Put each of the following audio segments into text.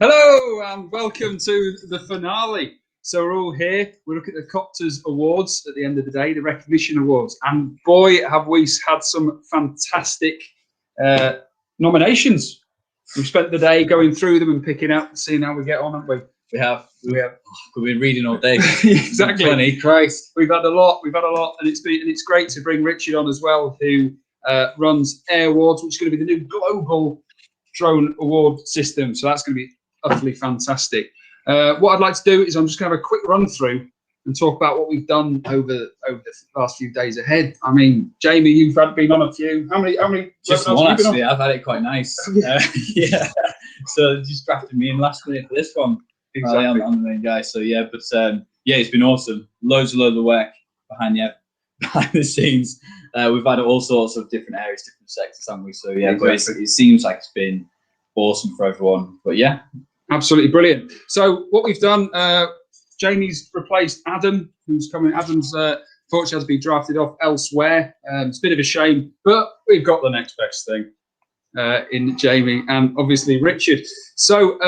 Hello and welcome to the finale. So we're all here. We look at the COPTRZ Awards at the end of the day, the recognition awards, and boy, have we had some fantastic nominations. We've spent the day going through them and picking out, seeing how we get on, haven't we? We have. We've been reading all day. Exactly. Funny, Christ. We've had a lot, and it's great to bring Richard on as well, who runs Air Awards, which is going to be the new global drone award system. So that's going to be utterly fantastic. What I'd like to do is I'm just going to have a quick run through and talk about what we've done over the last few days ahead. I mean, Jamie, you've been on a few. How many? Just one, actually. I've had it quite nice. Yeah. So just drafted me in last minute for this one. Exactly. I'm the main guy. So yeah, but yeah, it's been awesome. Loads of work behind the scenes. We've had all sorts of different areas, different sectors, haven't we? So yeah, exactly. But it seems like it's been awesome for everyone. But yeah. Absolutely brilliant. So what we've done, Jamie's replaced Adam, who's coming. Adam's fortunately has to be drafted off elsewhere. It's a bit of a shame, but we've got the next best thing in Jamie and obviously Richard. So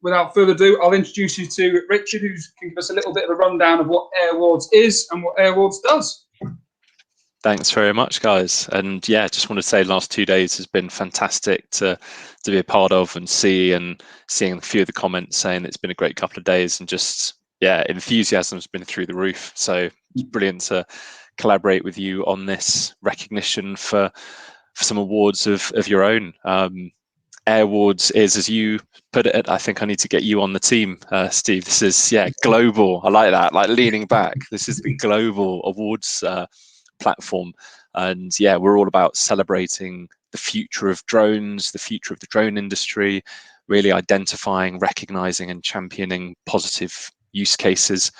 without further ado, I'll introduce you to Richard, who can give us a little bit of a rundown of what Air Awards is and what Air Awards does. Thanks very much, guys. And yeah, just want to say the last 2 days has been fantastic to be a part of and seeing a few of the comments saying it's been a great couple of days, and just, yeah, enthusiasm's been through the roof. So it's brilliant to collaborate with you on this recognition for some awards of your own. Air Awards is, as you put it, I think I need to get you on the team, Steve. This is, yeah, global. I like that, like leaning back. This is the global awards platform, and yeah, we're all about celebrating the future of drones, the future of the drone industry, really identifying, recognizing and championing positive use cases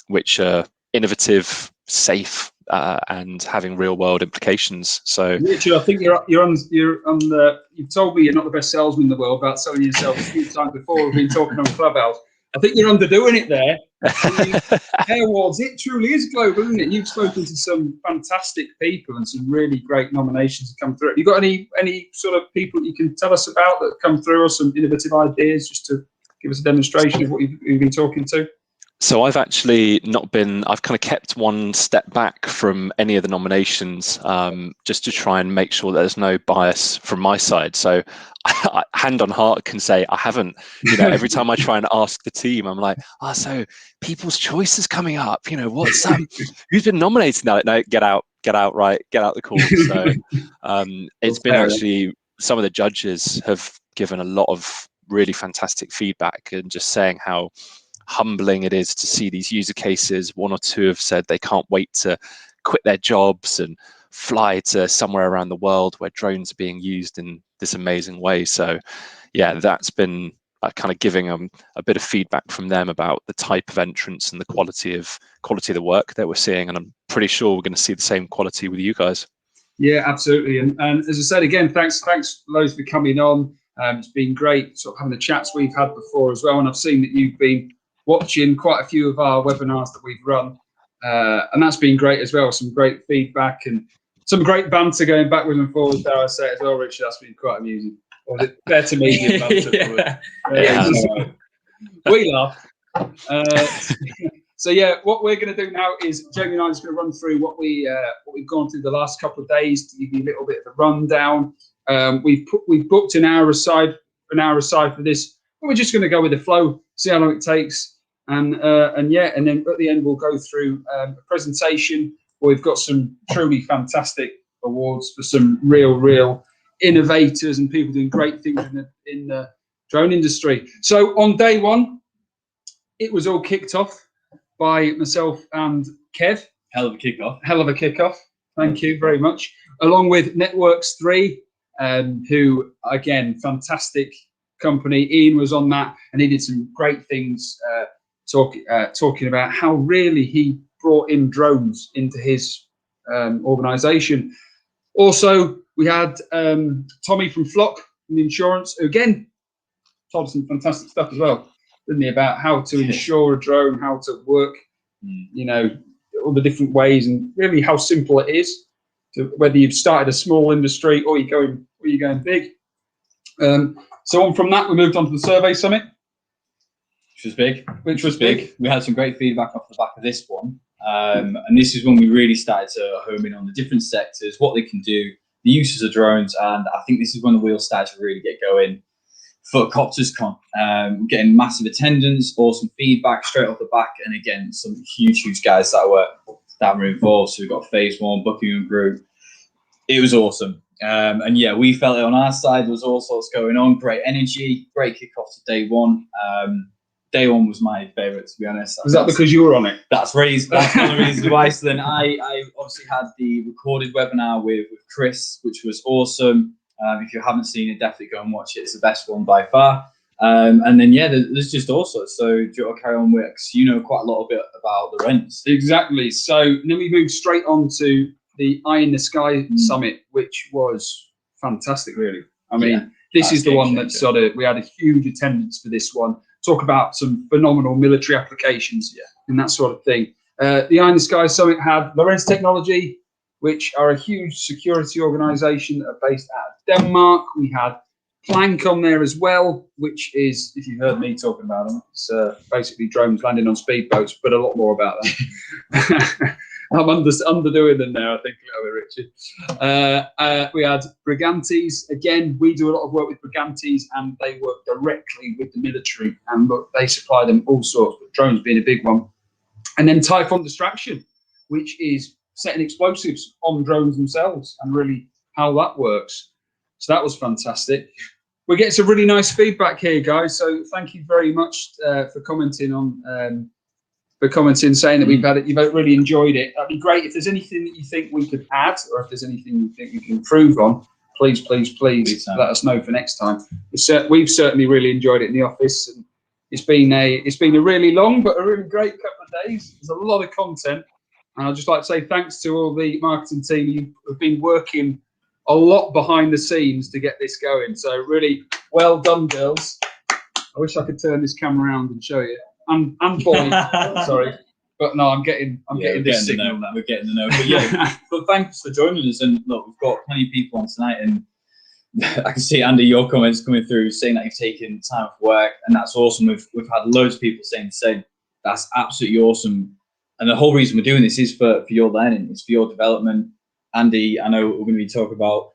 which are innovative, safe, and having real world implications. So Richard, I think you're on the, you've told me you're not the best salesman in the world about selling yourself a few times before. We've been talking on Clubhouse. I think you're underdoing it there. Air Awards, it truly is global, isn't it? You've spoken to some fantastic people and some really great nominations have come through. Have you got any sort of people that you can tell us about that have come through, or some innovative ideas, just to give us a demonstration of what you've been talking to? So I've actually not been, I've kind of kept one step back from any of the nominations, just to try and make sure that there's no bias from my side. So hand on heart can say I haven't, every time I try and ask the team, I'm like, so People's Choice is coming up, what's who's been nominated now? No, get out the call. So it's been actually, some of the judges have given a lot of really fantastic feedback and just saying how humbling it is to see these user cases. One or two have said they can't wait to quit their jobs and fly to somewhere around the world where drones are being used in this amazing way. So yeah, that's been kind of giving them a bit of feedback from them about the type of entrance and the quality of the work that we're seeing, and I'm pretty sure we're going to see the same quality with you guys. Yeah, absolutely. And as I said, again, thanks loads for coming on. It's been great sort of having the chats we've had before as well, and I've seen that you've been watching quite a few of our webinars that we've run, and that's been great as well. Some great feedback and some great banter going backwards and forwards, dare I say, as well, Richard. That's been quite amusing. Or is it fair to medium banter? We laugh. So yeah, what we're going to do now is Jamie and I are just going to run through what we've gone through the last couple of days to give you a little bit of a rundown. We've booked an hour aside for this, but we're just going to go with the flow, see how long it takes. And then at the end we'll go through a presentation where we've got some truly fantastic awards for some real innovators and people doing great things in the drone industry. So on day one, it was all kicked off by myself and Kev. Hell of a kickoff. Thank you very much. Along with Networks 3, who again, fantastic company. Ian was on that, and he did some great things. Talking about how really he brought in drones into his organisation. Also, we had Tommy from Flock from the insurance, who again told us some fantastic stuff as well, didn't he, about how to insure a drone, how to work, all the different ways, and really how simple it is, to whether you've started a small industry or you're going big. So on from that, we moved on to the survey summit. Which was big. Which was big. We had some great feedback off the back of this one. And this is when we really started to home in on the different sectors, what they can do, the uses of drones. And I think this is when the wheels started to really get going for COPTRZ Con. Getting massive attendance, awesome feedback straight off the back. And again, some huge guys that were involved. So we've got Phase 1, Buckingham Group. It was awesome. And yeah, we felt it on our side. There was all sorts going on. Great energy, great kickoff to day one. Day one was my favourite, to be honest. Was that because you were on it? That's one of the reasons why. So then I obviously had the recorded webinar with Chris, which was awesome. If you haven't seen it, definitely go and watch it. It's the best one by far. And then, yeah, there's just all sorts. So do you want to carry on, Wix? You know quite a lot bit about the rents. Exactly. So then we moved straight on to the Eye in the Sky Summit, which was fantastic, really. I mean, this is the one that sort of, we had a huge attendance for this one. Talk about some phenomenal military applications and that sort of thing. The Eye in the Sky Summit had Lorenz Technology, which are a huge security organisation that are based out of Denmark. We had Plank on there as well, which is, if you've heard me talking about them, it's basically drones landing on speedboats, but a lot more about them. I'm underdoing them there, I think, a little bit, Richard. We had Brigantes. Again, we do a lot of work with Brigantes, and they work directly with the military, and look, they supply them all sorts, but drones being a big one. And then Typhon Distraction, which is setting explosives on drones themselves, and really how that works. So that was fantastic. We're getting some really nice feedback here, guys. So thank you very much for commenting on. Saying that we've had it, you've really enjoyed it. That'd be great. If there's anything that you think we could add, or if there's anything you think we can improve on, please let us know for next time. We've certainly really enjoyed it in the office, and it's been a really long but a really great couple of days. There's a lot of content, and I'd just like to say thanks to all the marketing team. You have been working a lot behind the scenes to get this going. So really well done, girls. I wish I could turn this camera around and show you. And boy, sorry, but no, I'm getting this signal. We're getting the note. But yeah, but thanks for joining us. And look, we've got plenty of people on tonight, and I can see, Andy, your comments coming through saying that you've taken time off work, and that's awesome. We've had loads of people saying the same. That's absolutely awesome. And the whole reason we're doing this is for your learning, it's for your development. Andy, I know we're going to be talking about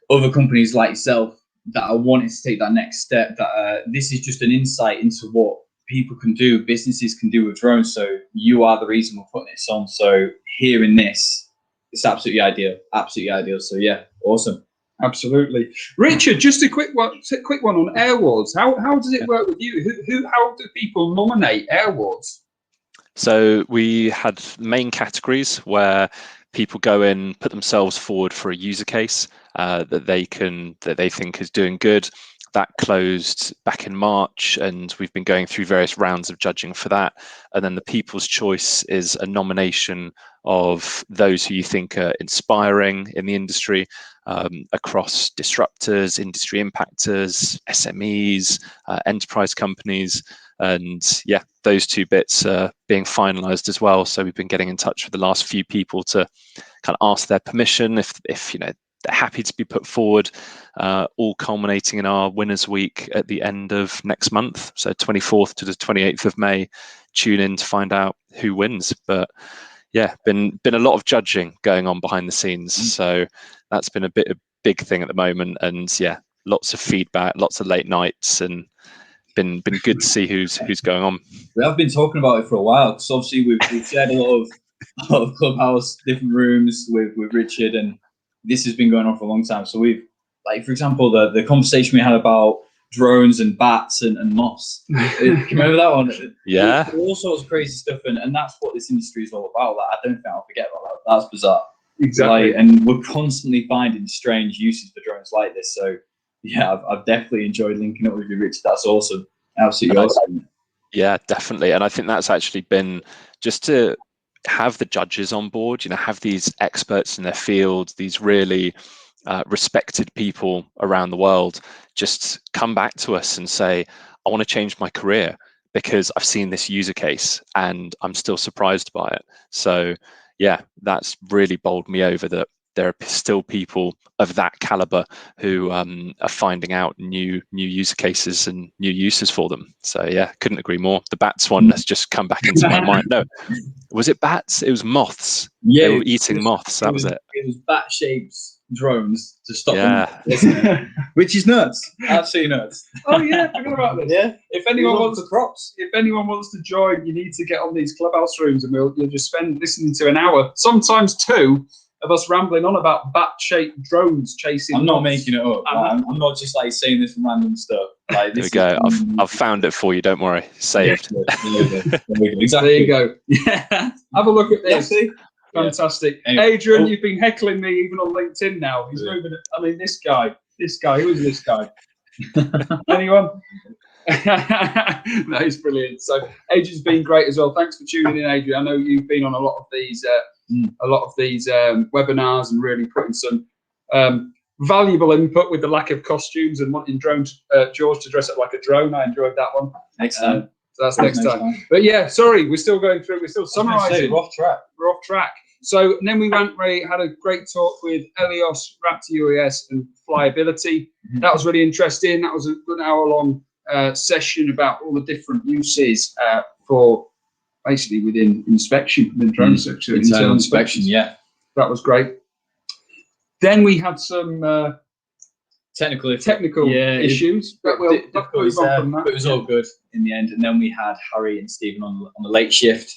other companies like yourself that are wanting to take that next step. That this is just an insight into what people can do, businesses can do with drones. So you are the reason we're putting this on. So hearing this, it's absolutely ideal. So yeah, awesome. Absolutely. Richard, just a quick one on awards. How does it work with you? How do people nominate awards? So we had main categories where people go in, put themselves forward for a user case that they think is doing good. That closed back in March, and we've been going through various rounds of judging for that. And then the People's Choice is a nomination of those who you think are inspiring in the industry, across disruptors, industry impactors, SMEs, enterprise companies. And yeah, those two bits are being finalized as well. So we've been getting in touch with the last few people to kind of ask their permission if you know, they're happy to be put forward, all culminating in our Winners Week at the end of next month. So 24th to the 28th of May, tune in to find out who wins. But yeah, been a lot of judging going on behind the scenes. So that's been a big thing at the moment. And yeah, lots of feedback, lots of late nights, and been good to see who's going on. We have been talking about it for a while, because obviously we've shared a lot of Clubhouse, different rooms with Richard, and this has been going on for a long time. So we've, like, for example, the conversation we had about drones and bats and moths. Can you remember that one? Yeah. All sorts of crazy stuff, and that's what this industry is all about. Like, I don't think I'll forget about that. That's bizarre. Exactly. Like, and we're constantly finding strange uses for drones like this. So yeah, I've definitely enjoyed linking up with you, Rich. That's awesome. Absolutely awesome. Yeah, definitely. And I think that's actually been just to have the judges on board, you know, have these experts in their field, these really respected people around the world just come back to us and say, I want to change my career because I've seen this user case and I'm still surprised by it. So yeah, that's really bowled me over that there are still people of that caliber who are finding out new user cases and new uses for them. So yeah, couldn't agree more. The bats one has just come back into my mind. No, was it bats? It was moths. Yeah, they were eating moths. That was it. It was bat-shaped drones to stop them, which is nuts. Absolutely nuts. Oh yeah, forgot about this. Yeah. If anyone wants the props, if anyone wants to join, you need to get on these clubhouse rooms, and you'll just spend listening to an hour, sometimes two, of us rambling on about bat-shaped drones chasing. I'm not making it up. I'm not just like saying this random stuff. Like, there we go. I've found it for you. Don't worry. Saved. Exactly. There you go. Yeah. Have a look at this. Fantastic. Anyway. Adrian, you've been heckling me even on LinkedIn now. He's moving. I mean, this guy. Who is this guy? Anyone? No, he's brilliant. So Adrian's been great as well. Thanks for tuning in, Adrian. I know you've been on a lot of these webinars and really putting some valuable input with the lack of costumes and wanting George to dress up like a drone. I enjoyed that one. Excellent. So that's next time. But yeah, sorry, we're still going through. We're still summarising. We're off track. We're off track. So and then we had a great talk with Elios, Raptor UAS, and Flyability. That was really interesting. That was a good hour-long session about all the different uses for basically within inspection, within drone sector. Internal inspection, yeah. That was great. Then we had some technical issues. But it was all good in the end. And then we had Harry and Stephen on the late shift.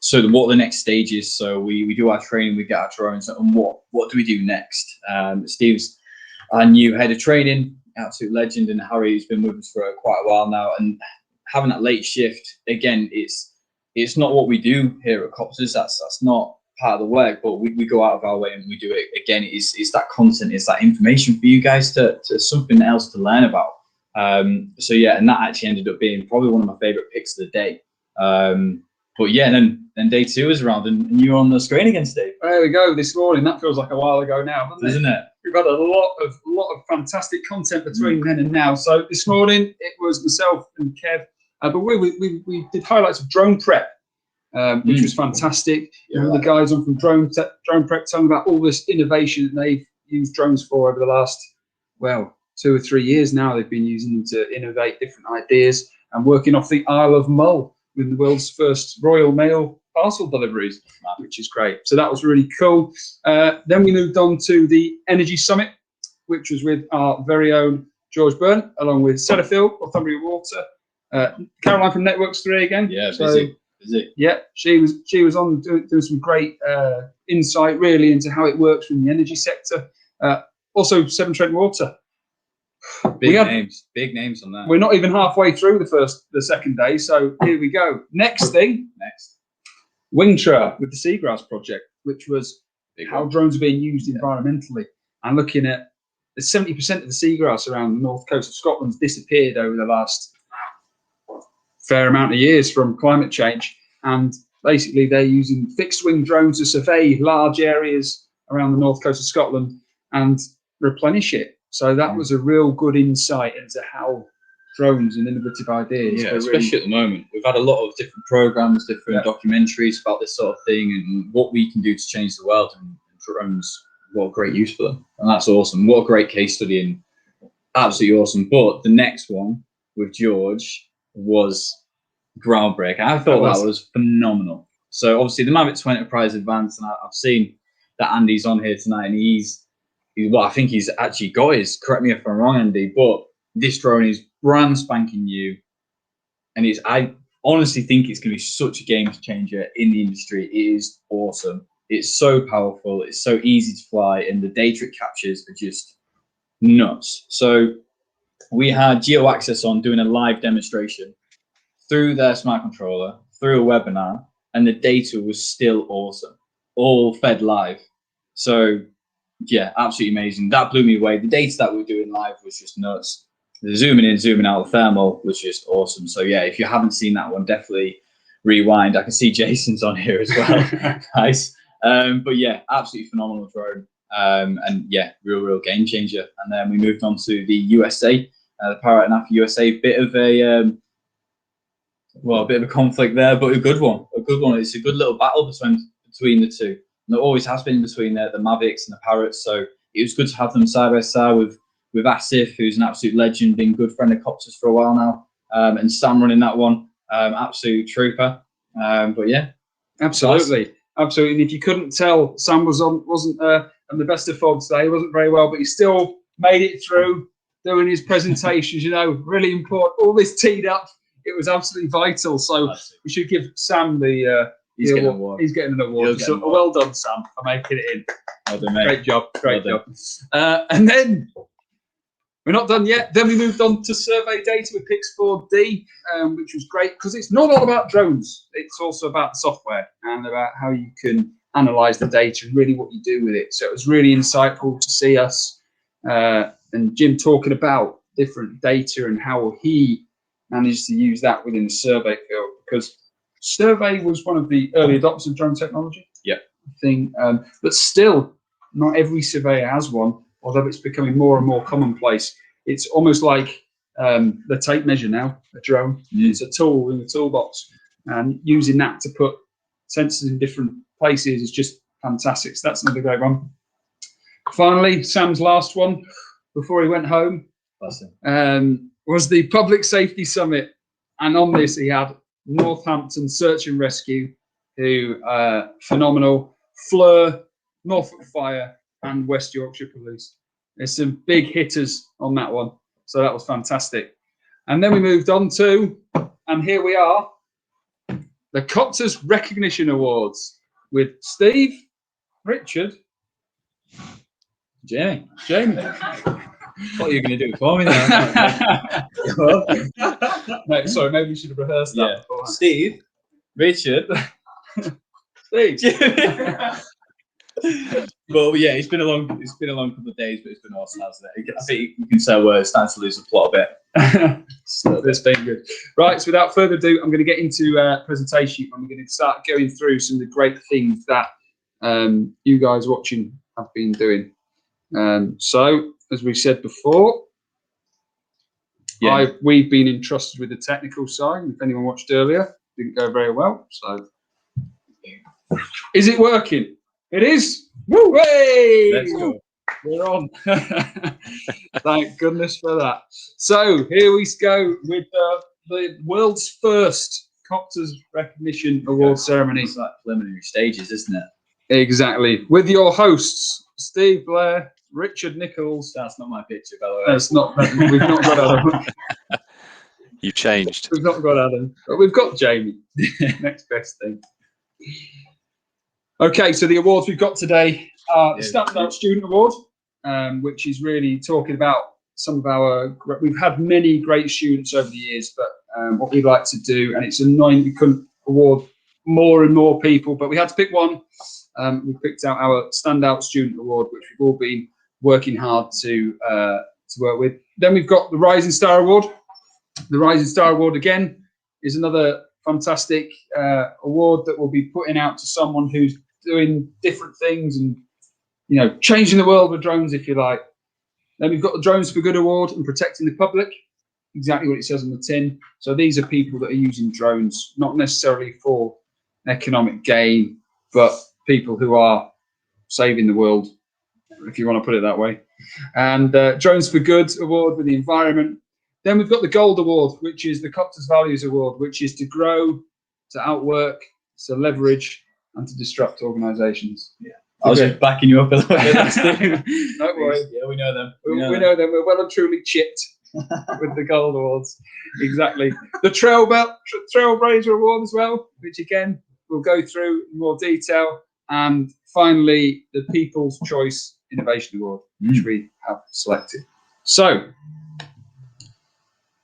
So what the next stage is. So we do our training, we get our drones, and what do we do next? Steve's our new head of training, absolute legend, and Harry's been with us for quite a while now. And having that late shift, again, it's not what we do here at COPTRZ. That's not part of the work, but we go out of our way and we do it. Again, it's that content, it's that information for you guys to something else to learn about. So yeah, and that actually ended up being probably one of my favorite picks of the day. But yeah, and then day two is around, and you're on the screen again, Steve. There we go. This morning, that feels like a while ago now, doesn't it? We've had a lot of fantastic content between then and now. So this morning it was myself and Kev, but we did highlights of drone prep, which was fantastic. Yeah, the guys on from drone prep telling about all this innovation that they've used drones for over the last 2 or 3 years now. They've been using them to innovate different ideas and working off the Isle of Mull with the world's first Royal Mail parcel deliveries, which is great. So that was really cool. Then we moved on to the Energy Summit, which was with our very own George Byrne, along with Sellafield, Northumbria Water, Caroline from Networks 3 again. Yeah, busy. Yeah, she was on doing some great insight really into how it works from the energy sector. Also, Severn Trent Water. Big names on that. We're not even halfway through the second day, so here we go. Next, Wingtra with the Seagrass project, which was how drones are being used environmentally, and looking at the 70% of the seagrass around the north coast of Scotland's disappeared over the last fair amount of years from climate change, and basically they're using fixed wing drones to survey large areas around the north coast of Scotland and replenish it. So that was a real good insight into how drones and innovative ideas. Yeah, especially at the moment. We've had a lot of different programs, different documentaries about this sort of thing and what we can do to change the world. And drones, what a great use for them. And that's awesome. What a great case study, and absolutely awesome. But the next one with George was groundbreaking. I thought that was phenomenal. So obviously the Mavic 2 Enterprise Advanced, and I've seen that Andy's on here tonight, and I think he's actually got his, correct me if I'm wrong, Andy, but this drone is brand spanking new. And I honestly think it's going to be such a game changer in the industry. It is awesome. It's so powerful. It's so easy to fly. And the data it captures are just nuts. So we had Geo Access on doing a live demonstration through their smart controller, through a webinar, and the data was still awesome. All fed live. So yeah, absolutely amazing. That blew me away. The data that we were doing live was just nuts. The zooming in, zooming out, the thermal was just awesome. So yeah, if you haven't seen that one, definitely rewind. I can see Jason's on here as well. Nice. But yeah, absolutely phenomenal drone. And yeah, real game changer. And then we moved on to the USA, the Power Out USA. Bit of a conflict there, but a good one. It's a good little battle between the two. there always has been between the Mavics and the Parrots. So it was good to have them side by side with Asif, who's an absolute legend, been a good friend of COPTRZ for a while now, and Sam running that one, absolute trooper. But yeah, absolutely. Absolutely. And if you couldn't tell, Sam wasn't on the best of form today. He wasn't very well, but he still made it through doing his presentations, you know, really important. All this teed up. It was absolutely vital. So we should give Sam the he's getting an award. He's getting an award. So, well done, Sam, for making it in. Well done, mate. Great job. Great job. And then we're not done yet. Then we moved on to survey data with Pix4D, which was great because it's not all about drones. It's also about the software and about how you can analyze the data and really what you do with it. So it was really insightful to see us and Jim talking about different data and how he managed to use that within the survey field, because survey was one of the early adopters of drone technology. Yeah. Thing, but still, not every surveyor has one. Although it's becoming more and more commonplace. It's almost like the tape measure now, a drone. It's a tool in the toolbox, and using that to put sensors in different places is just fantastic. So that's another great one. Finally, Sam's last one before he went home was the Public Safety Summit. And on this, he had Northampton Search and Rescue, who phenomenal, Fleur, Norfolk Fire, and West Yorkshire Police. There's some big hitters on that one. So that was fantastic. And then we moved on to, and here we are, the COPTRZ Recognition Awards with Steve, Richard, Jamie. What are you going to do for me now? No, sorry, maybe we should have rehearsed that. Yeah. Steve, Richard, Steve. Well, yeah, it's been a long couple of days, but it's been awesome, hasn't it? I think you can say we're starting to lose the plot a bit. It's been good. Right, so without further ado, I'm going to get into presentation, and we're going to start going through some of the great things that you guys watching have been doing. So, as we said before, we've been entrusted with the technical side. If anyone watched earlier, didn't go very well. So, is it working? It is. Woo! Hey! Let's go. We're on. Thank goodness for that. So here we go with the world's first COPTRZ Recognition Award ceremony. It's like preliminary stages, isn't it? Exactly. With your hosts, Steve Blair, Richard Nichols. That's not my picture, by the way. That's not. We've not got Adam. You've changed. We've not got Adam, but we've got Jamie. Next best thing. Okay, so the awards we've got today are the Standout Student Award, which is really talking about some of our. We've had many great students over the years, but what we'd like to do, and it's annoying we couldn't award more and more people, but we had to pick one. We picked out our Standout Student Award, which we've all been working hard to work with. Then we've got the Rising Star Award. The Rising Star Award again is another fantastic award that we'll be putting out to someone who's doing different things and, you know, changing the world with drones, if you like. Then we've got the Drones for Good Award and Protecting the Public, exactly what it says on the tin. So these are people that are using drones, not necessarily for economic gain, but people who are saving the world, if you want to put it that way. And Drones for Good Award with the environment. Then we've got the Gold Award, which is the COPTRZ Values Award, which is to grow, to outwork, to leverage, and to disrupt organisations. Yeah, I was just backing you up a little bit. Don't worry. Yeah, we know them. We know them. We're well and truly chipped with the Gold Awards. Exactly. The Trailblazer Award as well, which again we'll go through in more detail. And finally, the People's Choice Innovation Award, which we have selected. So,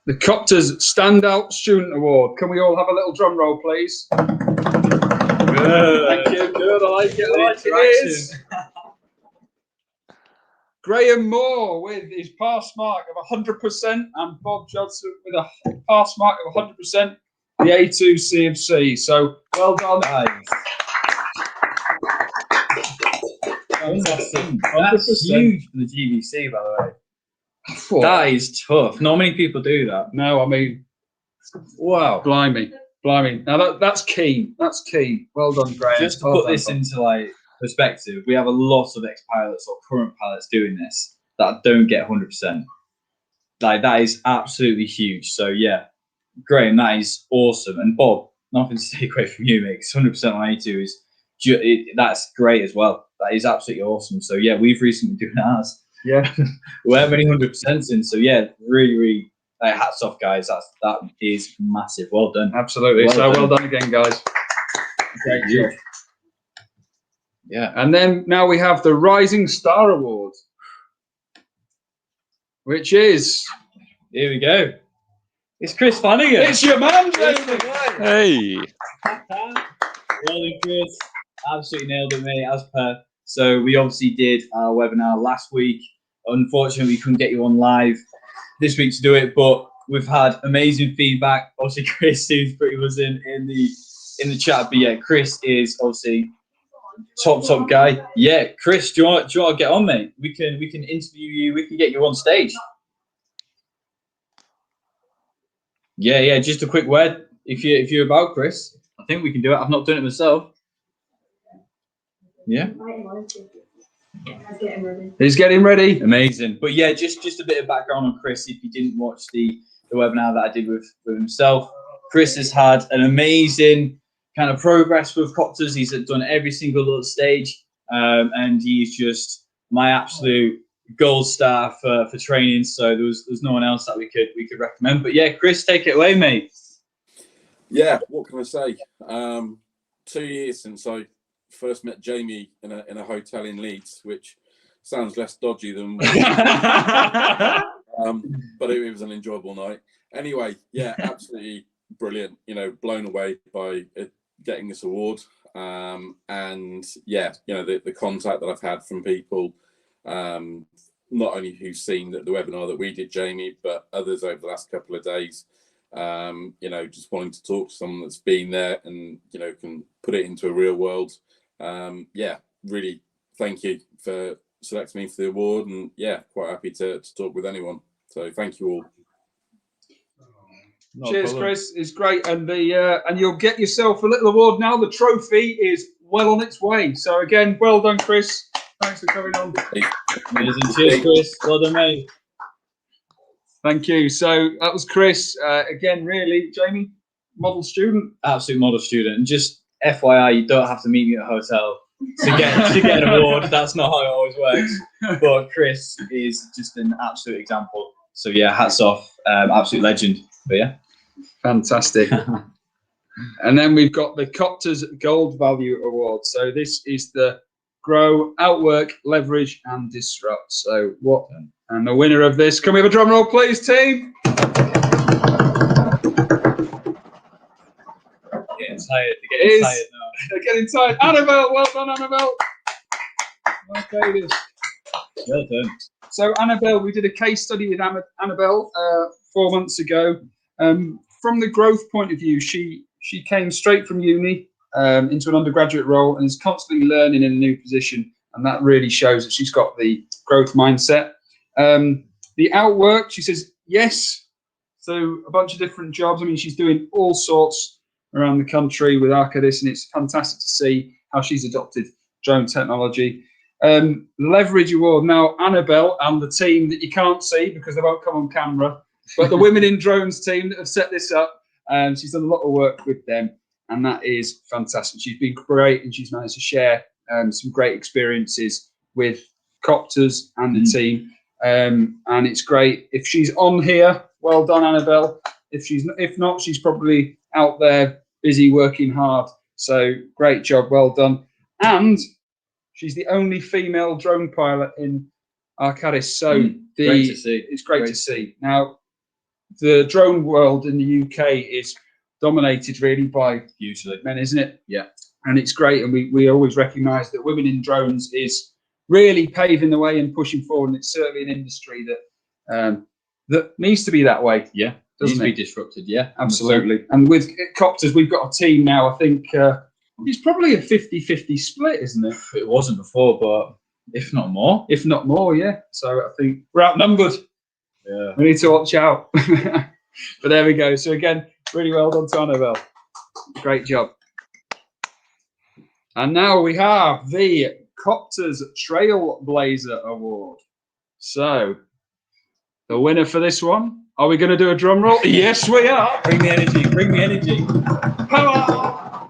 the COPTRZ Standout Student Award. Can we all have a little drum roll, please? Good. Thank you. Good. I like it. I like it. Graham Moore with his pass mark of 100%, and Bob Johnson with a pass mark of 100%. The A2 CFC. So well done. Nice. That's huge for the GVC, by the way. That is tough. Not many people do that. No, I mean, wow, blimey. Now that's key. That's key. Well done, Graham. Just to put this into like perspective, we have a lot of ex-pilots or current pilots doing this that don't get 100%. Like, that is absolutely huge. So yeah, Graham, that is awesome. And Bob, nothing to take away from you, mate. 100% on A2 is that's great as well. That is absolutely awesome. So yeah, we've recently done ours. Yeah, we're many 100% in. So yeah, really, hats off, guys. That is massive. Well done. absolutely. Well done again, guys. Great job. Yeah. And then now we have the Rising Star Award, which is, here we go. It's Chris Flanagan. It's your man, Jamie. Hey. Well done, Chris. Absolutely nailed it, mate, as per. So we obviously did our webinar last week. Unfortunately, we couldn't get you on live this week to do it, but we've had amazing feedback. Obviously, Chris seems pretty was in the chat, but yeah, Chris is obviously top guy. Yeah, Chris, do you want to get on, mate? We can interview you. We can get you on stage. Yeah. Just a quick word, if you're about, Chris. I think we can do it. I've not done it myself. Yeah. He's getting ready. Amazing. But yeah, just a bit of background on Chris. If you didn't watch the webinar that I did with himself, Chris has had an amazing kind of progress with COPTRZ. He's done every single little stage, and he's just my absolute gold star for training. So there's no one else that we could recommend. But yeah, Chris, take it away, mate. Yeah, what can I say? 2 years since I first met Jamie in a hotel in Leeds, which sounds less dodgy than but it was an enjoyable night. Anyway, yeah, absolutely brilliant. Blown away by getting this award. And yeah, the contact that I've had from people, not only who've seen the webinar that we did, Jamie, but others over the last couple of days. Just wanting to talk to someone that's been there and can put it into a real world. Yeah, really thank you for selecting me for the award, and yeah, quite happy to talk with anyone. So thank you all. Cheers, Chris. It's great, and and you'll get yourself a little award now. The trophy is well on its way. So again, well done, Chris. Thanks for coming on. Amazing. Cheers, Chris. Well done, mate. Thank you. So that was Chris. Again, really, Jamie, model student. Absolute model student. And just FYI, you don't have to meet me at a hotel to get an award. That's not how it always works. But Chris is just an absolute example. So yeah, hats off. Absolute legend. But yeah. Fantastic. And then we've got the COPTRZ Gold Value Award. So this is the Grow, Outwork, Leverage and Disrupt. So what? And the winner of this, can we have a drum roll, please, team? Getting tired. They're getting tired now. They're getting tired. Annabelle, well done, Annabelle. Okay, Well done. So Annabelle, we did a case study with Annabelle 4 months ago. From the growth point of view, she came straight from uni into an undergraduate role and is constantly learning in a new position, and that really shows that she's got the growth mindset. The outwork, she says yes, so a bunch of different jobs. I mean, she's doing all sorts around the country with Arcadis, and it's fantastic to see how she's adopted drone technology. Leverage award, now Annabelle and the team that you can't see because they won't come on camera, but the Women in Drones team that have set this up, she's done a lot of work with them, and that is fantastic. She's been great, and she's managed to share some great experiences with COPTRZ and the team. And it's great if she's on here. Well done, Annabelle. If not, she's probably out there busy working hard. So great job, well done. And she's the only female drone pilot in Arcadis. So great to see. It's great to see. Now, the drone world in the UK is dominated really by usually men, isn't it? Yeah. And it's great, and we always recognise that Women in Drones is really paving the way and pushing forward, and it's certainly an industry that that needs to be that way. Yeah, doesn't needs to be disrupted. Yeah, absolutely. And with COPTRZ, we've got a team now. I think it's probably a 50-50 split, isn't it? It wasn't before, but if not more. If not more, yeah. So I think we're outnumbered. Yeah. We need to watch out. But there we go. So again, really well done to Annabelle. Great job. And now we have the COPTRZ Trailblazer Award. So, the winner for this one, are we going to do a drum roll? Yes, we are. Bring the energy, bring the energy. Power!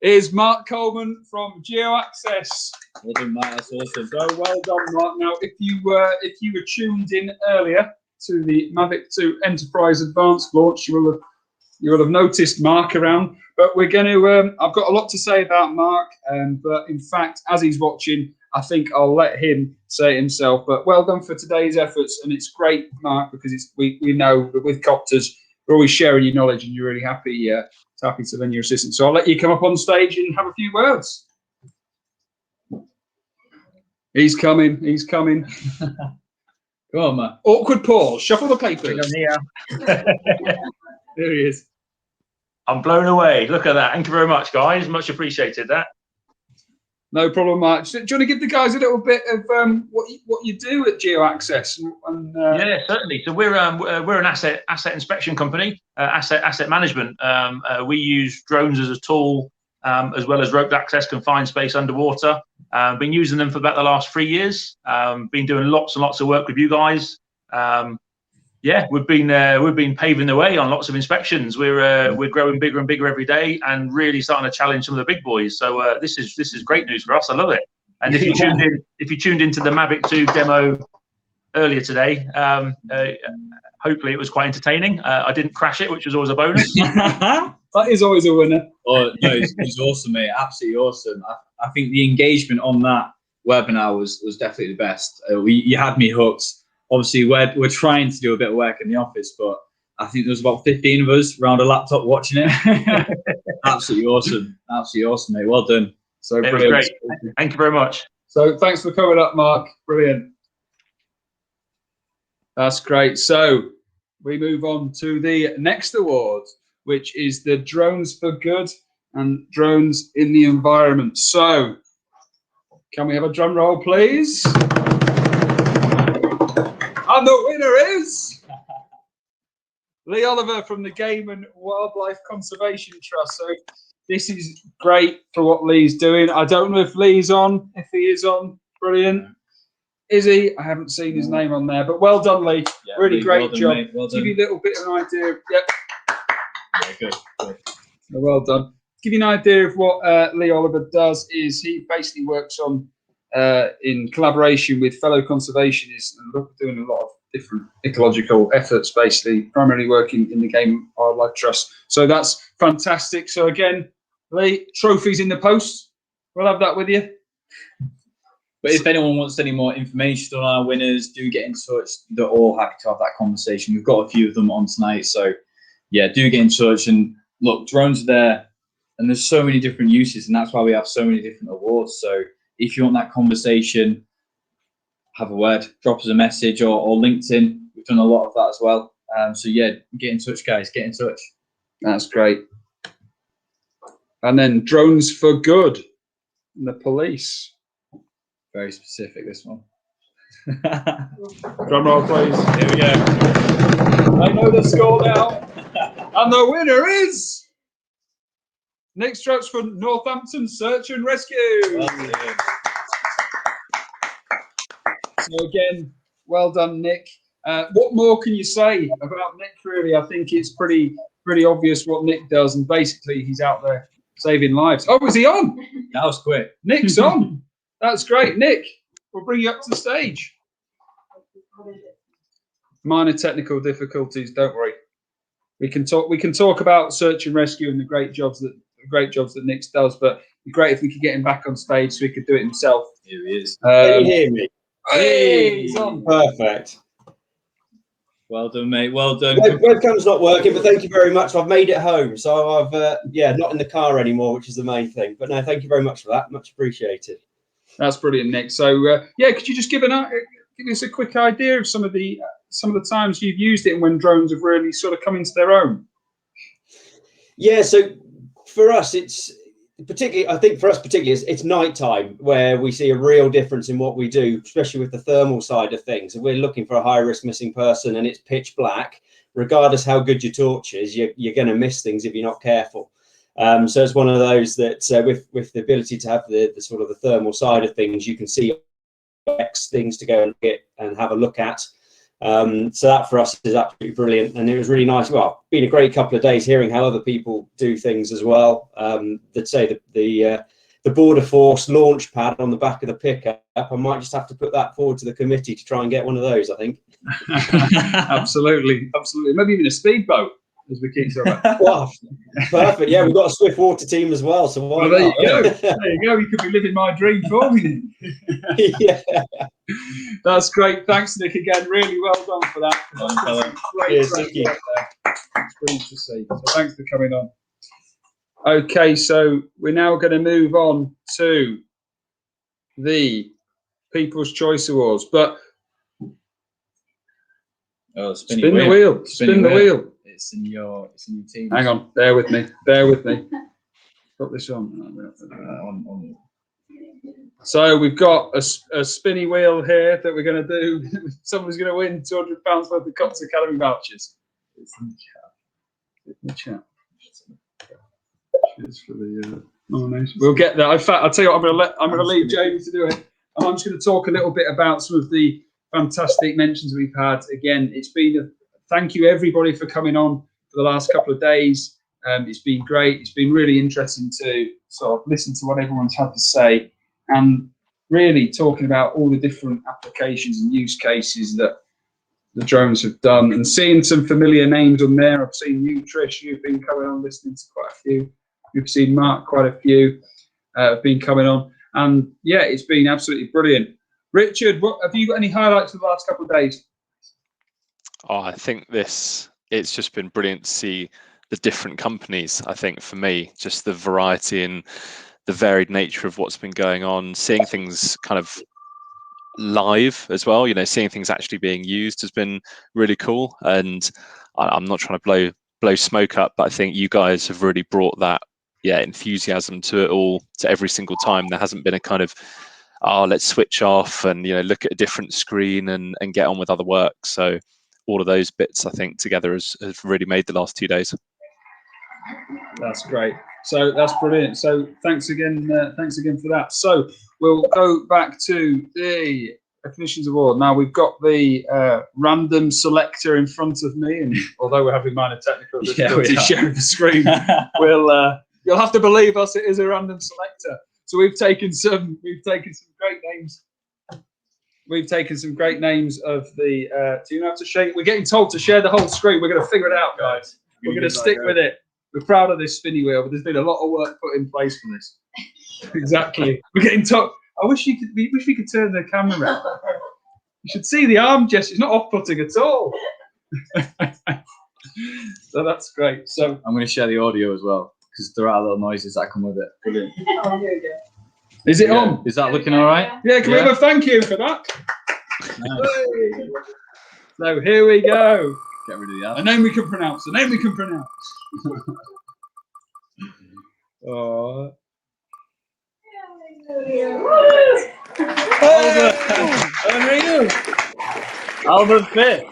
Is Mark Coleman from Geo Access. Well done, Mark. That's awesome. So well done, Mark. Now, if you were tuned in earlier to the Mavic 2 Enterprise Advanced launch, you will have noticed Mark around. But we're going to. I've got a lot to say about Mark, but in fact, as he's watching, I think I'll let him say it himself. But well done for today's efforts, and it's great, Mark, because we know that with COPTRZ, we're always sharing your knowledge, and you're really happy to lend your assistance. So I'll let you come up on stage and have a few words. He's coming. He's coming. Come on, man. Awkward pause. Shuffle the papers. I'm here. There he is. I'm blown away. Look at that. Thank you very much, guys. Much appreciated that. No problem, Mark. Do you want to give the guys a little bit of what you do at Geo Access? Yeah, certainly. So we're an asset inspection company, asset management. We use drones as a tool, as well as roped access, confined space underwater. Been using them for about the last 3 years. Been doing lots and lots of work with you guys. Yeah, we've been paving the way on lots of inspections. We're growing bigger and bigger every day, and really starting to challenge some of the big boys. So this is great news for us. I love it. And if you tuned into the Mavic 2 demo earlier today, hopefully it was quite entertaining. I didn't crash it, which was always a bonus. That is always a winner. Oh no, it was awesome, mate. Absolutely awesome. I think the engagement on that webinar was definitely the best. You had me hooked. Obviously, we're trying to do a bit of work in the office, but I think there was about 15 of us around a laptop watching it. Absolutely awesome. Absolutely awesome, mate. Well done. So It was brilliant. great. Thank you very much. So thanks for coming up, Mark. Brilliant. That's great. So we move on to the next award, which is the Drones for Good and Drones in the Environment. So can we have a drum roll, please? And the winner is Lee Oliver from the Game and Wildlife Conservation Trust. So this is great for what Lee's doing. I don't know if Lee's on. If he is on, brilliant. Is he? I haven't seen his name on there, but well done, Lee. Yeah, really Lee, great well done, job. mate. Well Give done. you a little bit of an idea. Yep. Yeah, good. Well done. Give you an idea of what Lee Oliver does is he basically works on in collaboration with fellow conservationists and doing a lot of different ecological efforts, basically primarily working in the Game and Wildlife Trust. So that's fantastic. So again, Lee, trophies in the post. We'll have that with you. But if anyone wants any more information on our winners, do get in touch. They're all happy to have that conversation. We've got a few of them on tonight. So yeah, do get in touch. And look, drones are there and there's so many different uses, and that's why we have so many different awards. So if you want that conversation, have a word, drop us a message or LinkedIn. We've done a lot of that as well. So yeah, get in touch, guys. Get in touch. That's great. And then Drones for Good and the police. Very specific, this one. Drum roll, please. Here we go. I know the score now. And the winner is Nick Strokes from Northampton Search and Rescue. Well done. So again, well done, Nick. What more can you say about Nick, really? I think it's pretty obvious what Nick does, and basically he's out there saving lives. Oh, is he on? That was quick. Nick's on. That's great. Nick, we'll bring you up to the stage. Minor technical difficulties, don't worry. We can talk about search and rescue and the great jobs that Nick does, but it'd be great if we could get him back on stage so he could do it himself. Here he is. Can you hear me? Hey, he's on. Perfect. Well done, mate. Well done. Webcam's not working, but thank you very much. I've made it home, so I've not in the car anymore, which is the main thing. But no, thank you very much for that. Much appreciated. That's brilliant, Nick. So could you just give us a quick idea of some of the times you've used it and when drones have really sort of come into their own? Yeah, so for us, it's nighttime where we see a real difference in what we do, especially with the thermal side of things. If we're looking for a high risk missing person and it's pitch black, regardless how good your torch is, you're going to miss things if you're not careful. So it's one of those that with the ability to have the sort of the thermal side of things, you can see X things to go and get and have a look at. So that for us is absolutely brilliant, and it was really nice. Well, been a great couple of days hearing how other people do things as well. That say the border force launch pad on the back of the pickup. I might just have to put that forward to the committee to try and get one of those, I think. Absolutely, absolutely. Maybe even a speedboat, as we keep talking about. Wow, perfect. Yeah, we've got a swift water team as well. So why Well, there not? you go. There you go. You could be living my dream for me. Yeah. That's great. Thanks, Nick, again. Really well done for that. Great, Thank you. work there. It's brilliant to see. So thanks for coming on. Okay, so we're now going to move on to the People's Choice Awards, but spin the wheel. Spin the wheel. It's in your team. Hang on, bear with me. Bear with me. Got this on. So we've got a spinny wheel here that we're going to do. Someone's going to win £200 worth of COPTRZ Academy vouchers. It's in the chat. Cheers for the nomination. We'll get there. In fact, I'll tell you what. I'm going to leave Jamie to do it, and I'm just going to talk a little bit about some of the fantastic mentions we've had. Again, it's been thank you everybody for coming on for the last couple of days. It's been great. It's been really interesting to sort of listen to what everyone's had to say, and really talking about all the different applications and use cases that the drones have done, and seeing some familiar names on there. I've seen you, Trish. You've been coming on, listening to quite a few. You've seen Mark, quite a few have been coming on, and yeah, it's been absolutely brilliant. Richard, have you got any highlights of the last couple of days? Oh, I think it's just been brilliant to see the different companies. I think for me, just the variety and the varied nature of what's been going on, seeing things kind of live as well, seeing things actually being used has been really cool. And I'm not trying to blow smoke up, but I think you guys have really brought that enthusiasm to it all, to every single time. There hasn't been a kind of let's switch off and look at a different screen and get on with other work. So all of those bits, I think, together has really made the last 2 days. That's great. So that's brilliant. So thanks again for that. So we'll go back to the Technicians Award. Now we've got the random selector in front of me, and although we're having minor technical difficulties sharing the screen, you'll have to believe us. It is a random selector. So we've taken some great names. We've taken some great names of the. Do you have to share? We're getting told to share the whole screen. We're going to figure it out, guys. We're going to stick with it. We're proud of this spinny wheel, but there's been a lot of work put in place for this. Exactly. We're getting told. I wish we could turn the camera around. You should see the arm gesture. It's not off-putting at all. So that's great. So I'm going to share the audio as well, because there are little noises that come with it. Brilliant. Oh, here we go. Is it on? Is that looking all right? Yeah, can we have a thank you for that? Nice. So here we go. Get rid of the app. A name we can pronounce. Oh. Albert Pitt.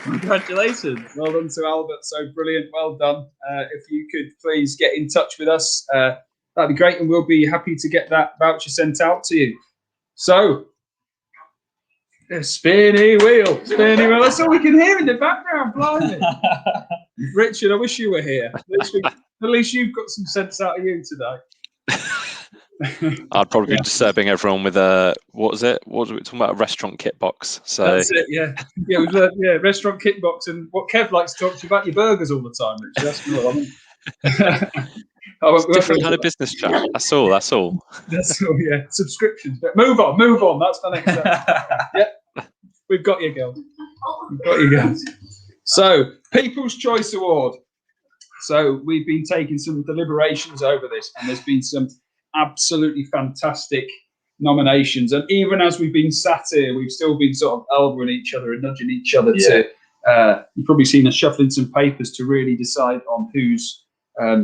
Congratulations. Well done to Albert. So brilliant. Well done. If you could please get in touch with us, that'd be great, and we'll be happy to get that voucher sent out to you. So, spinny wheel. That's all we can hear in the background. Blimey. Richard, I wish you were here. At least you've got some sense out of you today. I'd probably be disturbing everyone with what was it? What were we talking about? A restaurant kit box. So that's it. Yeah, we've learned, restaurant kit box, and what Kev likes to talk to you about your burgers all the time, Richard. That's what I mean. Different kind of business chat. That's all. That's all. Yeah, subscriptions. But move on. That's the next step. Yeah, we've got you, girls. So, People's Choice Award. So we've been taking some deliberations over this, and there's been some absolutely fantastic nominations. And even as we've been sat here, we've still been sort of elbowing each other and nudging each other to. You've probably seen us shuffling some papers to really decide on who's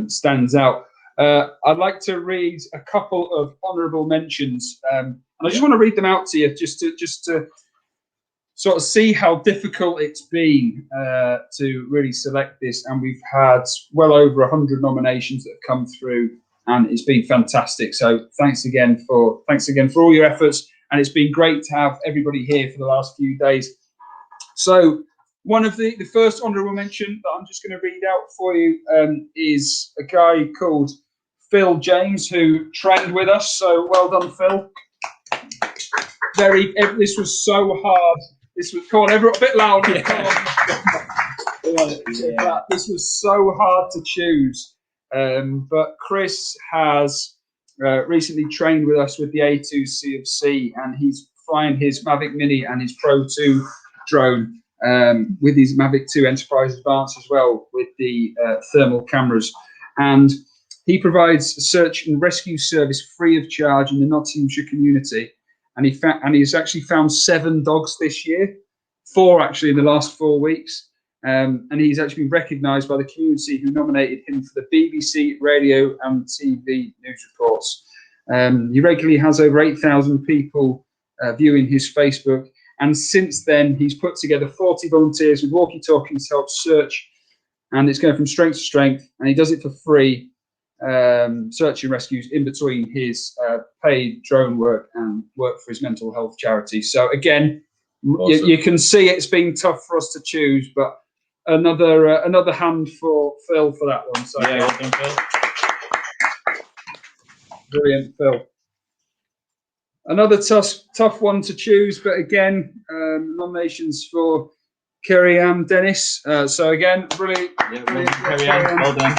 stands out. I'd like to read a couple of honourable mentions, and I just want to read them out to you, just to sort of see how difficult it's been to really select this, and we've had well over 100 nominations that have come through, and it's been fantastic. So thanks again for all your efforts, and it's been great to have everybody here for the last few days. So one of the first honourable mention that I'm just going to read out for you is a guy called Phil James, who trained with us. So well done, Phil. This was so hard. This was, come on, everyone, a bit louder. Yeah. This was so hard to choose. But Chris has recently trained with us with the A2 CFC, and he's flying his Mavic Mini and his Pro 2 drone with his Mavic 2 Enterprise Advanced as well, with the thermal cameras. And he provides a search and rescue service free of charge in the Nottinghamshire community. And he's actually found 7 dogs this year, 4 actually in the last 4 weeks. And he's actually been recognised by the community, who nominated him for the BBC radio and TV news reports. He regularly has over 8,000 people viewing his Facebook. And since then, he's put together 40 volunteers with walkie-talkies to help search. And it's going from strength to strength. And he does it for free, search and rescues in between his paid drone work and work for his mental health charity. So again, awesome. you can see it's been tough for us to choose, but another hand for Phil for that one. So yeah, well done, Phil. Brilliant, Phil. Another tough one to choose, but again, nominations for Kerry-Ann Dennis. So again, brilliant. Yeah, Kerry-Ann, well done.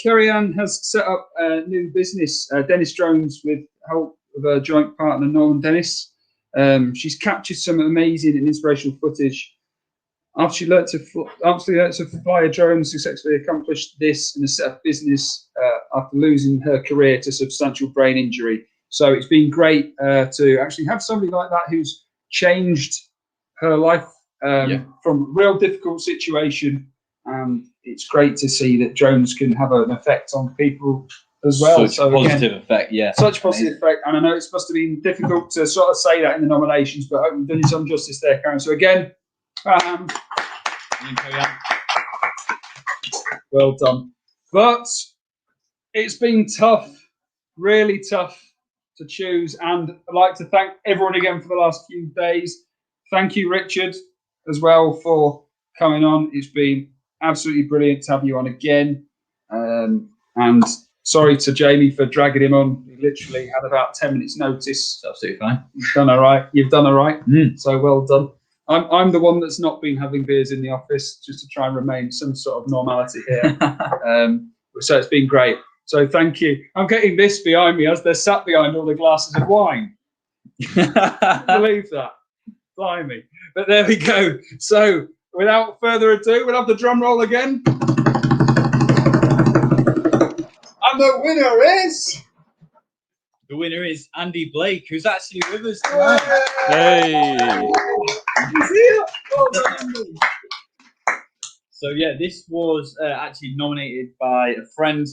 Kerry-Ann has set up a new business, Dennis Drones, with help of her joint partner, Nolan Dennis. She's captured some amazing and inspirational footage. After she learnt to fly a drone, successfully accomplished this in a set up business after losing her career to substantial brain injury. So it's been great to actually have somebody like that who's changed her life from a real difficult situation. It's great to see that drones can have an effect on people as well. Such a positive effect, yeah. Such a positive effect. And I know it's supposed to be difficult to sort of say that in the nominations, but I hope we've done you some justice there, Karen. So again, well done. But it's been tough, really tough to choose. And I'd like to thank everyone again for the last few days. Thank you, Richard, as well, for coming on. It's been absolutely brilliant to have you on again. And sorry to Jamie for dragging him on. He literally had about 10 minutes notice. It's absolutely fine. You've done all right. You've done all right. So well done. I'm the one that's not been having beers in the office, just to try and remain some sort of normality here. So it's been great. So thank you. I'm getting this behind me as they're sat behind all the glasses of wine. Believe that. Blimey. But there we go. So without further ado, we'll have the drum roll again. And the winner is... The winner is Andy Blake, who's actually with us tonight. Hey! He's here. Oh, Andy. So yeah, this was actually nominated by a friend,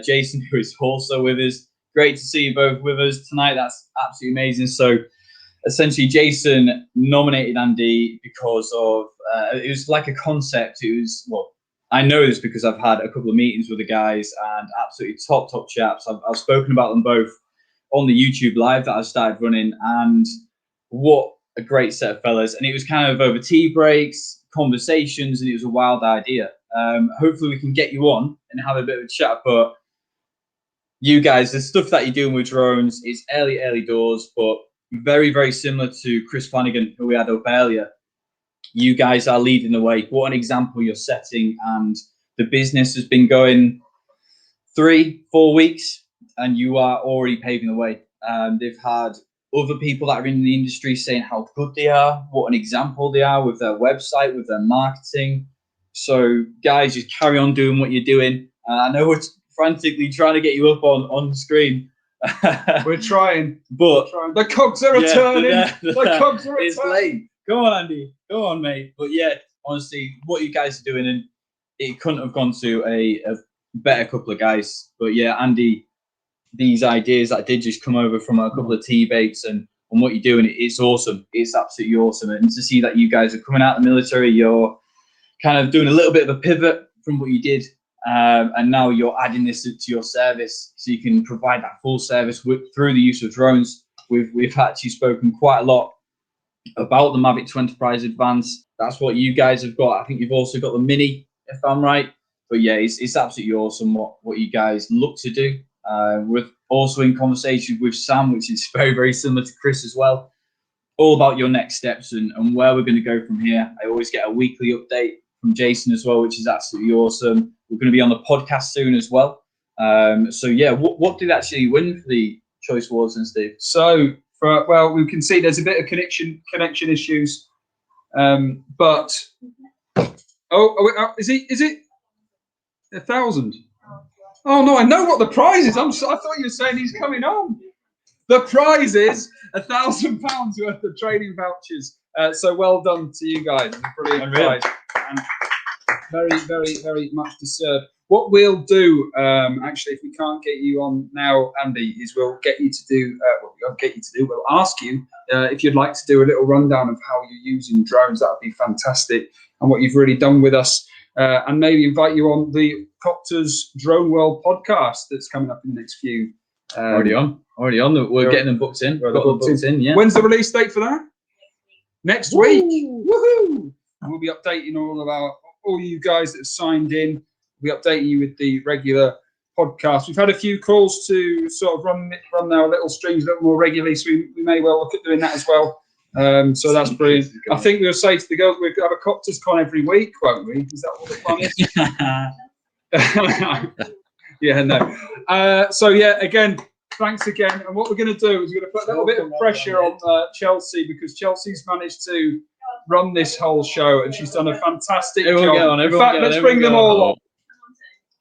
Jason, who is also with us. Great to see you both with us tonight. That's absolutely amazing. So essentially, Jason nominated Andy because of it was like a concept. It was, well, I know this because I've had a couple of meetings with the guys, and absolutely top chaps. I've spoken about them both on the YouTube live that I started running, and what a great set of fellas. And it was kind of over tea breaks, conversations, and it was a wild idea. Hopefully we can get you on and have a bit of a chat, but you guys, the stuff that you're doing with drones is early doors, but very, very similar to Chris Flanagan, who we had up earlier. You guys are leading the way. What an example you're setting, and the business has been going 3-4 weeks, and you are already paving the way. They've had other people that are in the industry saying how good they are, what an example they are with their website, with their marketing. So guys, just carry on doing what you're doing. I know we're frantically trying to get you up on screen. We're trying. But the cogs are returning. The cogs are returning. It's late. Go on, Andy. Go on, mate. But yeah, honestly, what you guys are doing, and it couldn't have gone to a better couple of guys. But yeah, Andy, these ideas that did just come over from a couple of tea breaks and on what you're doing. It's awesome. It's absolutely awesome. And to see that you guys are coming out of the military, you're kind of doing a little bit of a pivot from what you did. And now you're adding this to your service so you can provide that full service through the use of drones. We've actually spoken quite a lot about the Mavic 2 Enterprise Advance. That's what you guys have got. I think you've also got the Mini, if I'm right. But yeah, it's absolutely awesome what you guys look to do. We're also in conversation with Sam, which is very, very similar to Chris as well, all about your next steps and where we're going to go from here. I always get a weekly update from Jason as well, which is absolutely awesome. We're going to be on the podcast soon as well. So yeah, what did actually win for the Choice Awards and Steve? So well, we can see there's a bit of connection issues, but is it 1,000? Oh no, I know what the prize is. I thought you were saying he's coming on. The prize is £1,000 worth of training vouchers. So well done to you guys. It's a brilliant prize. And very, very, very much deserved. What we'll do, actually, if we can't get you on now, Andy, is we'll get you to do. We'll ask you if you'd like to do a little rundown of how you're using drones. That would be fantastic, and what you've really done with us, and maybe invite you on the COPTRZ Drone World podcast that's coming up in the next few. Already on. We're getting them booked in. Yeah. When's the release date for that? Next week. Woohoo! And we'll be updating all you guys that have signed in. We'll be updating you with the regular podcast. We've had a few calls to sort of run our little streams a little more regularly, so we may well look at doing that as well. So that's brilliant. I think we'll say to the girls, we'll have a COPTRZ con every week, won't we? Is that what the plan is? Yeah, no. So yeah, again, thanks again. And what we're going to do is we're going to put a little bit of pressure on Chelsea, because Chelsea's managed to run this whole show and she's done a fantastic job. In fact, let's bring them all on.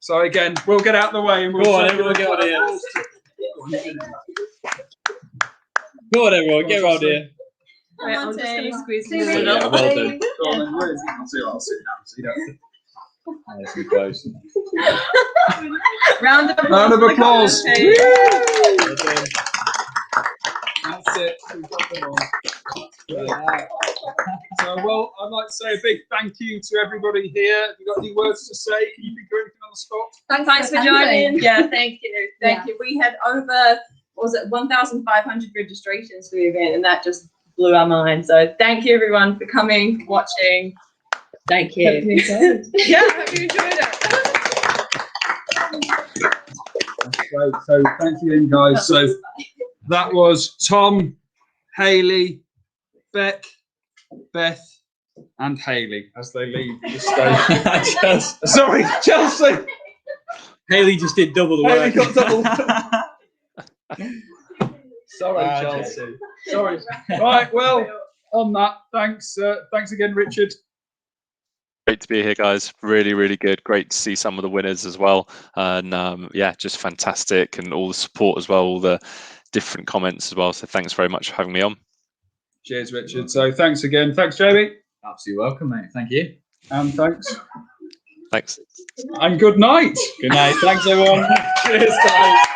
So again, we'll get out of the way and we'll go on, everyone, get out here. Go on, everyone, get around here. Wait, I'm just going to squeeze you. Yeah, well done. Go on, then, where is it? I'll sit down so you don't. Nice and close. Round of applause. That's it. We've got them on. So, well, I'd like to say a big thank you to everybody here. Have you got any words to say? Can you think of anything on the spot? Thanks for joining. Yeah, thank you. Thank you. We had over, 1,500 registrations for the event, and that just blew our mind. So thank you everyone for coming, watching. Thank you. Hope you enjoyed. Yeah, hope you enjoyed it. That's great. So thank you, guys. So that was Tom, Hayley, Beck, Beth, and Hayley as they leave the stage. Sorry, Chelsea. Hayley just did double the work. Hayley got double. Sorry, Chelsea. Sorry. Right. Well, on that, thanks. Thanks again, Richard. Great to be here, guys. Really, really good. Great to see some of the winners as well. And yeah, just fantastic, and all the support as well, all the different comments as well. So thanks very much for having me on. Cheers, Richard. So thanks again. Thanks, Jamie. Absolutely welcome, mate. Thank you. And thanks. Thanks. And good night. Good night. Thanks, everyone. Cheers, guys.